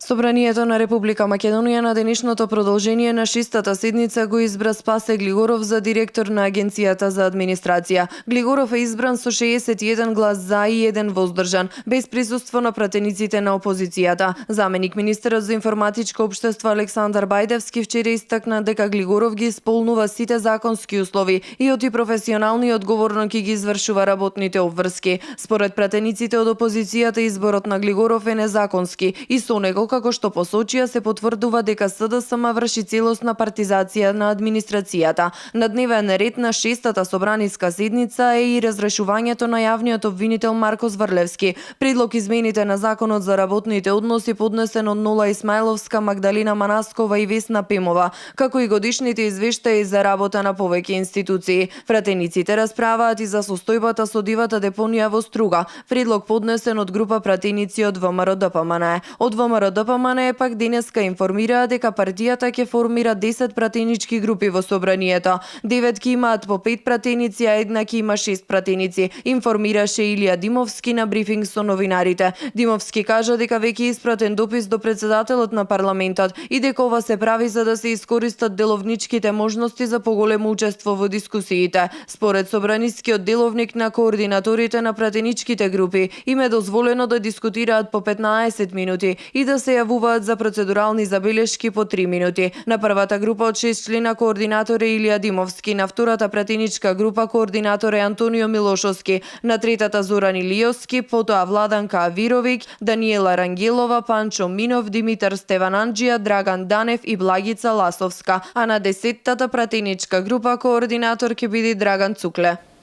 Собранието на Република Македонија на денешното продолжение на шестата седница го избра Спасе Глигоров за директор на Агенцијата за администрација. Глигоров е избран со 61 глас за и 1 воздржан, без присуство на пратениците на опозицијата. Заменик министерот за информатичко општество Александар Бајдевски вчера истакна дека Глигоров ги исполнува сите законски услови и оти професионални и одговорно ќе ги извршува работните обврски. Според пратениците од опозицијата изборот на Глигоров е незаконски и со него, како што посочија, се потврдува дека СДСМ врши целосна партизација на администрацијата. На дневен ред на шестата собраниска седница е и разрешувањето на јавниот обвинител Марко Зврлевски. Предлог измените на Законот за работните односи поднесен од Нола Исмаиловска, Магдалина Манаскова и Весна Пемова, како и годишните извештаи за работа на повеќе институции. Пратениците расправаат и за состојбата со дивата депонија во Струга, предлог поднесен од група пратеници од ВМРО-ДПМН. Од ВМРО-ДПМН пак денеска информираа дека партијата ќе формира 10 пратенички групи во собранието. 9 ќе имаат по 5 пратеници, а една ќе има 6 пратеници, информираше Илија Димовски на брифинг со новинарите. Димовски кажа дека веќе испратен допис до председателот на парламентот и дека ова се прави за да се искористат деловничките можности за поголемо учество во дискусиите. Според собранискиот деловник на координаторите на пратеничките групи, им е дозволено да дискутираат по 15 минути и да се јавуваат за процедурални забелешки по 3 минути. На првата група од 6 члена координатор е Илија Димовски, на втората пратеничка група координатор е Антонио Милошовски, на третата Зоран Илиовски, потоа Владанка Авировиќ, Даниела Рангелова, Панчо Минов, Димитар Стевананџија, Драган Данев и Благица Ласовска, а на 10-тата пратеничка група координатор ќе биде Драган Цукле.